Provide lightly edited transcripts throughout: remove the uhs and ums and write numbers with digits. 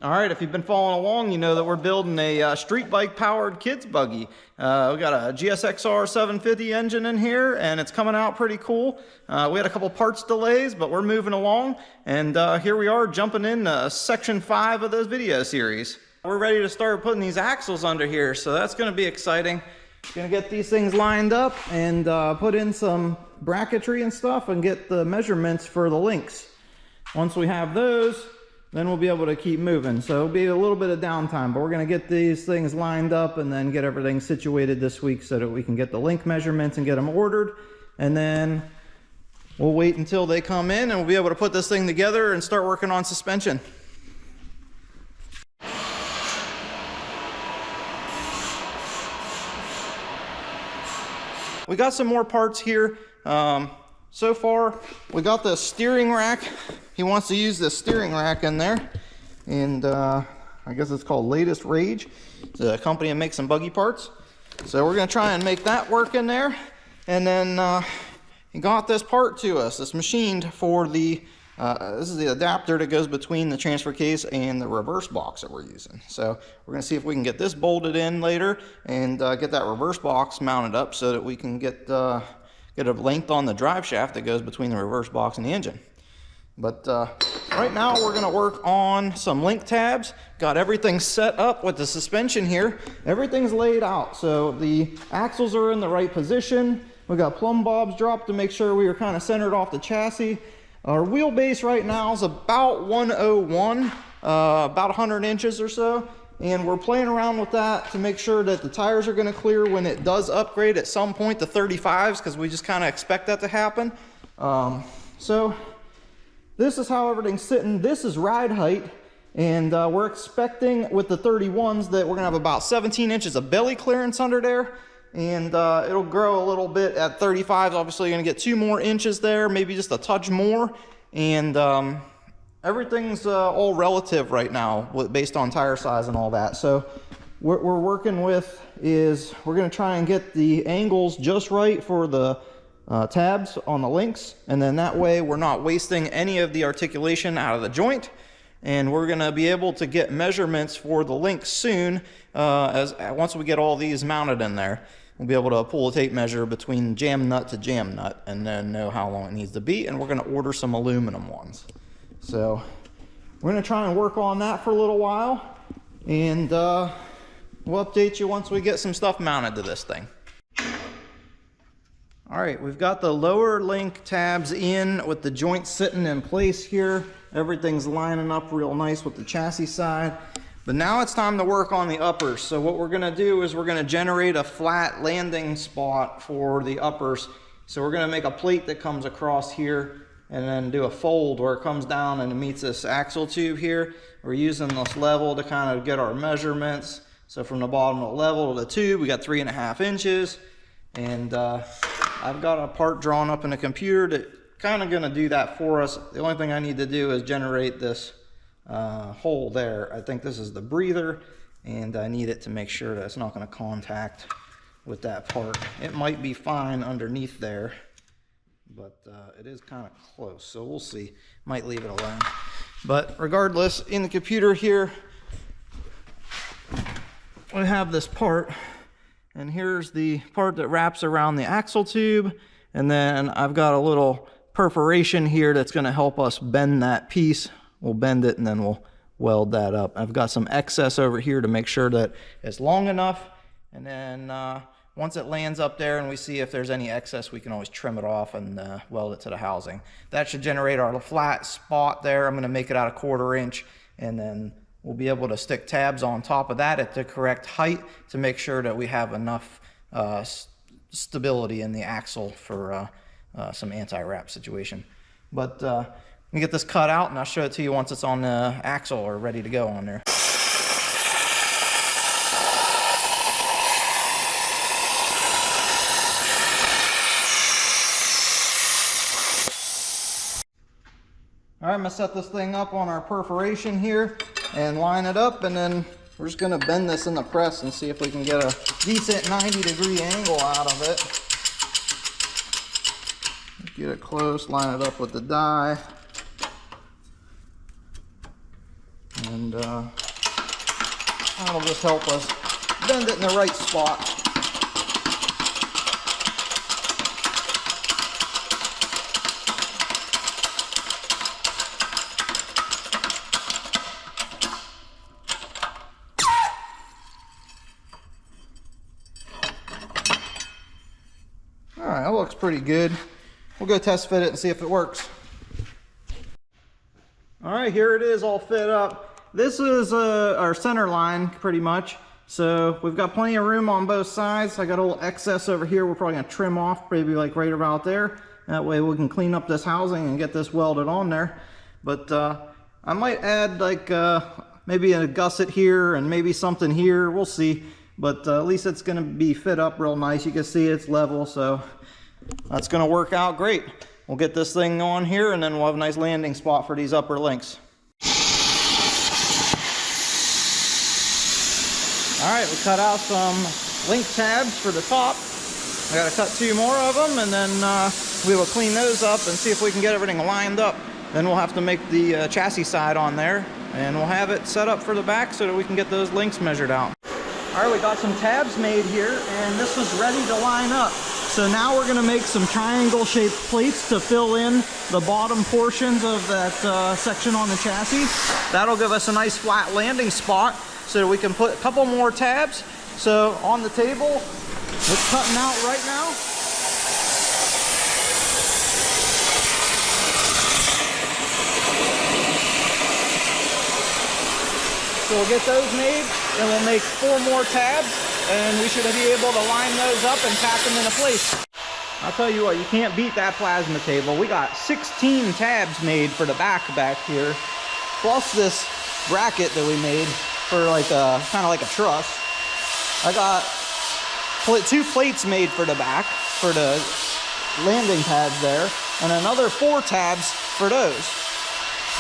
All right, if you've been following along, you know that we're building a street bike powered kids buggy. We got a gsxr 750 engine in here, and it's coming out pretty cool. We had a couple parts delays, but we're moving along, and here we are jumping in section 5 of this video series. We're ready to start putting these axles under here, so that's going to be exciting. Gonna get these things lined up and put in some bracketry and stuff and get the measurements for the links. Once we have those, then we'll be able to keep moving. So it'll be a little bit of downtime, but we're gonna get these things lined up and then get everything situated this week so that we can get the link measurements and get them ordered. And then we'll wait until they come in and we'll be able to put this thing together and start working on suspension. We got some more parts here. So far, we got the steering rack. He wants to use this steering rack in there. And I guess it's called Latest Rage. It's a company that makes some buggy parts. So we're gonna try and make that work in there. And then he got this part to us. It's machined for the, this is the adapter that goes between the transfer case and the reverse box that we're using. So we're gonna see if we can get this bolted in later and get that reverse box mounted up so that we can get a length on the drive shaft that goes between the reverse box and the engine. But right now we're gonna work on some link tabs. Got everything set up with the suspension here. Everything's laid out. So the axles are in the right position. We got plumb bobs dropped to make sure we are kind of centered off the chassis. Our wheelbase right now is about 101, about 100 inches or so. And we're playing around with that to make sure that the tires are going to clear when it does upgrade at some point to 35s, because we just kind of expect that to happen. So this is how everything's sitting. This is ride height, and we're expecting with the 31s that we're going to have about 17 inches of belly clearance under there, and it'll grow a little bit at 35s. Obviously, you're going to get 2 more inches there, maybe just a touch more, and everything's all relative right now based on tire size and all that. So what we're working with is we're going to try and get the angles just right for the tabs on the links, and then that way we're not wasting any of the articulation out of the joint, and we're going to be able to get measurements for the links soon. Once we get all these mounted in there, we'll be able to pull a tape measure between jam nut to jam nut and then know how long it needs to be, and we're going to order some aluminum ones. So we're going to try and work on that for a little while, and we'll update you once we get some stuff mounted to this thing. All right, we've got the lower link tabs in with the joints sitting in place here. Everything's lining up real nice with the chassis side. But now it's time to work on the uppers. So what we're going to do is we're going to generate a flat landing spot for the uppers. So we're going to make a plate that comes across here and then do a fold where it comes down and it meets this axle tube here. We're using this level to kind of get our measurements. So from the bottom of the level to the tube, we got 3.5 inches. And I've got a part drawn up in a computer that kind of going to do that for us. The only thing I need to do is generate this hole there. I think this is the breather, and I need it to make sure that it's not going to contact with that part. It might be fine underneath there, but it is kind of close, so we'll see. Might leave it alone. But regardless, in the computer here, we have this part, and here's the part that wraps around the axle tube, and then I've got a little perforation here that's going to help us bend that piece. We'll bend it and then we'll weld that up. I've got some excess over here to make sure that it's long enough, and then once it lands up there and we see if there's any excess, we can always trim it off and weld it to the housing. That should generate our flat spot there. I'm going to make it out a 1/4 inch, and then we'll be able to stick tabs on top of that at the correct height to make sure that we have enough stability in the axle for some anti-wrap situation. But let me get this cut out and I'll show it to you once it's on the axle or ready to go on there. All right, I'm gonna set this thing up on our perforation here and line it up, and then we're just gonna bend this in the press and see if we can get a decent 90-degree angle out of it. Get it close, line it up with the die. And that'll just help us bend it in the right spot. All right, that looks pretty good. We'll go test fit it and see if it works. All right, here it is all fit up. This is our center line pretty much. So we've got plenty of room on both sides. I got a little excess over here. We're probably gonna trim off maybe like right about there. That way we can clean up this housing and get this welded on there. But I might add like maybe a gusset here and maybe something here. We'll see. But at least it's gonna be fit up real nice. You can see it's level, so that's gonna work out great. We'll get this thing on here and then we'll have a nice landing spot for these upper links. All right, we cut out some link tabs for the top. I gotta cut 2 more of them, and then we will clean those up and see if we can get everything lined up. Then we'll have to make the chassis side on there, and we'll have it set up for the back so that we can get those links measured out. All right, we got some tabs made here, and this was ready to line up. So now we're gonna make some triangle-shaped plates to fill in the bottom portions of that section on the chassis. That'll give us a nice flat landing spot so that we can put a couple more tabs. So on the table, it's cutting out right now. So we'll get those made, and we'll make 4 more tabs, and we should be able to line those up and pack them into place. I'll tell you what, you can't beat that plasma table. We got 16 tabs made for the back here, plus this bracket that we made for like a kind of like a truss. I got 2 plates made for the back for the landing pads there, and another 4 tabs for those.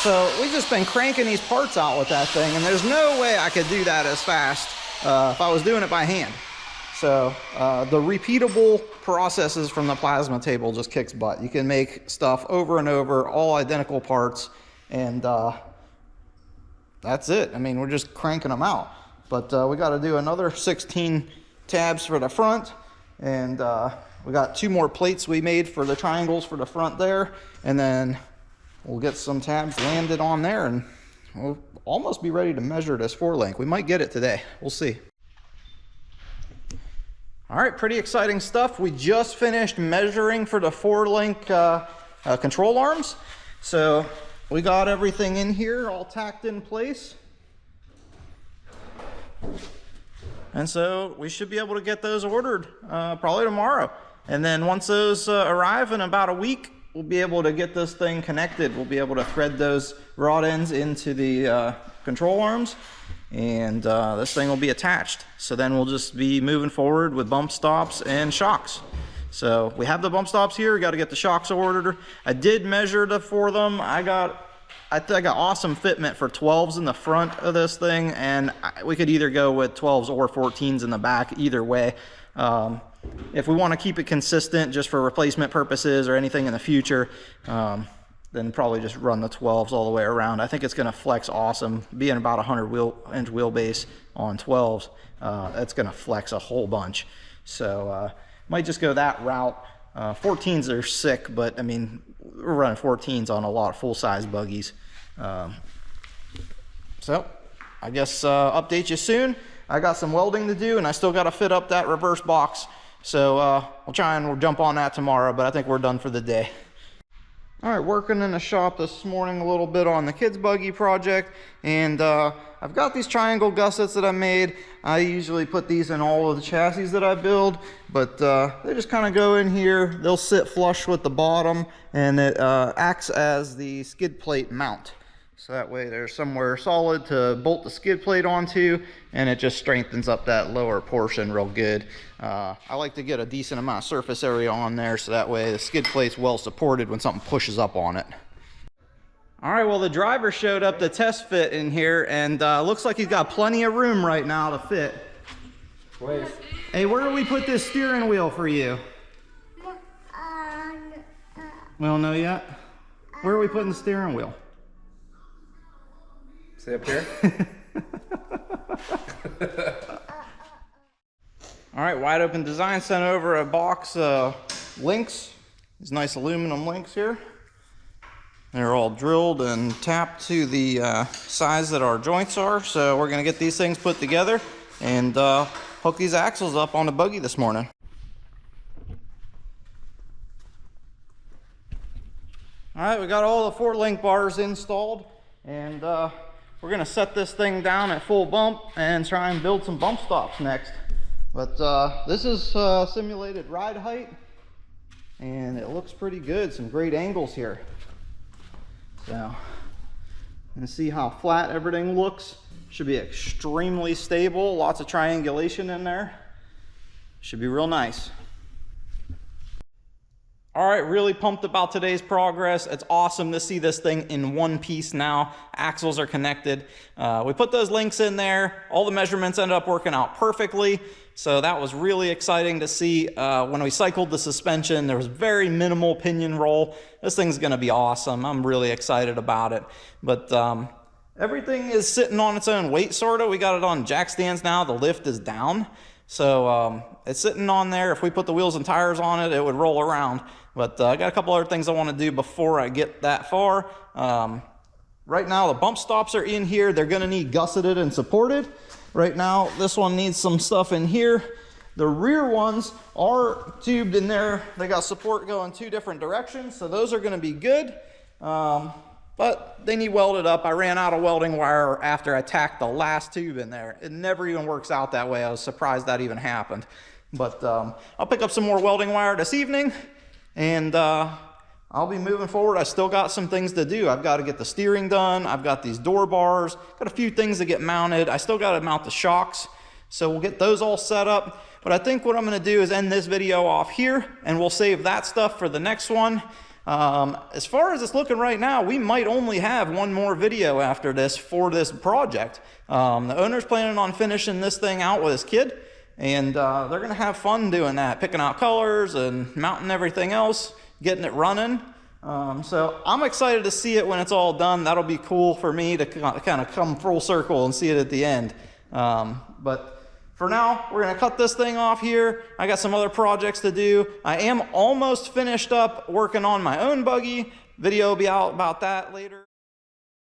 So we've just been cranking these parts out with that thing, and there's no way I could do that as fast if I was doing it by hand. So the repeatable processes from the plasma table just kicks butt. You can make stuff over and over, all identical parts, and that's it. I mean, we're just cranking them out. But we got to do another 16 tabs for the front, and we got 2 more plates we made for the triangles for the front there, and then we'll get some tabs landed on there, and we'll almost be ready to measure this 4-link. We might get it today. We'll see. All right, pretty exciting stuff. We just finished measuring for the 4-link control arms. So we got everything in here all tacked in place. And so we should be able to get those ordered probably tomorrow. And then once those arrive in about a week, we'll be able to get this thing connected. We'll be able to thread those rod ends into the control arms, and this thing will be attached. So then we'll just be moving forward with bump stops and shocks. So we have the bump stops here. We got to get the shocks ordered. I did measure for them. I think I got awesome fitment for 12s in the front of this thing, and we could either go with 12s or 14s in the back, either way. If we want to keep it consistent just for replacement purposes or anything in the future, then probably just run the 12s all the way around. I think it's going to flex awesome. Being about 100-inch wheelbase on 12s, that's going to flex a whole bunch. So might just go that route. 14s are sick, but I mean, we're running 14s on a lot of full-size buggies. So I guess update you soon. I got some welding to do, and I still got to fit up that reverse box. So we'll try and we'll jump on that tomorrow, but I think we're done for the day. All right, working in the shop this morning a little bit on the kids buggy project, and I've got these triangle gussets that I made. I usually put these in all of the chassis that I build, but they just kind of go in here. They'll sit flush with the bottom, and it acts as the skid plate mount. So that way there's somewhere solid to bolt the skid plate onto, and it just strengthens up that lower portion real good. I like to get a decent amount of surface area on there, so that way the skid plate's well supported when something pushes up on it. All right, well, the driver showed up to test fit in here, and looks like he's got plenty of room right now to fit. Wait. Hey, where do we put this steering wheel for you? We don't know yet. Where are we putting the steering wheel? Stay up here. All right, Wide Open Design sent over a box of links. These nice aluminum links here. They're all drilled and tapped to the size that our joints are. So we're gonna get these things put together and hook these axles up on the buggy this morning. All right, we got all the 4 link bars installed, and we're gonna set this thing down at full bump and try and build some bump stops next. But this is simulated ride height, and it looks pretty good. Some great angles here. So, and see how flat everything looks. Should be extremely stable. Lots of triangulation in there. Should be real nice. All right, really pumped about today's progress. It's awesome to see this thing in one piece now. Axles are connected. We put those links in there. All the measurements ended up working out perfectly. So that was really exciting to see. When we cycled the suspension, there was very minimal pinion roll. This thing's gonna be awesome. I'm really excited about it. But everything is sitting on its own weight, sorta. We got it on jack stands now. The lift is down. So it's sitting on there. If we put the wheels and tires on it, it would roll around. But I got a couple other things I want to do before I get that far. Right now the bump stops are in here. They're going to need gusseted and supported. Right now this one needs some stuff in here. The rear ones are tubed in there. They got support going 2 different directions, so those are going to be good. But they need welded up. I ran out of welding wire after I tacked the last tube in there. It never even works out that way. I was surprised that even happened. But I'll pick up some more welding wire this evening, and I'll be moving forward. I still got some things to do. I've got to get the steering done. I've got these door bars. Got a few things to get mounted. I still got to mount the shocks. So we'll get those all set up. But I think what I'm going to do is end this video off here, and we'll save that stuff for the next one. As far as it's looking right now, we might only have one more video after this for this project. The owner's planning on finishing this thing out with his kid, and they're gonna have fun doing that, picking out colors and mounting everything else, getting it running. So I'm excited to see it when it's all done. That'll be cool for me to kind of come full circle and see it at the end. But for now, we're gonna cut this thing off here. I got some other projects to do. I am almost finished up working on my own buggy. Video will be out about that later.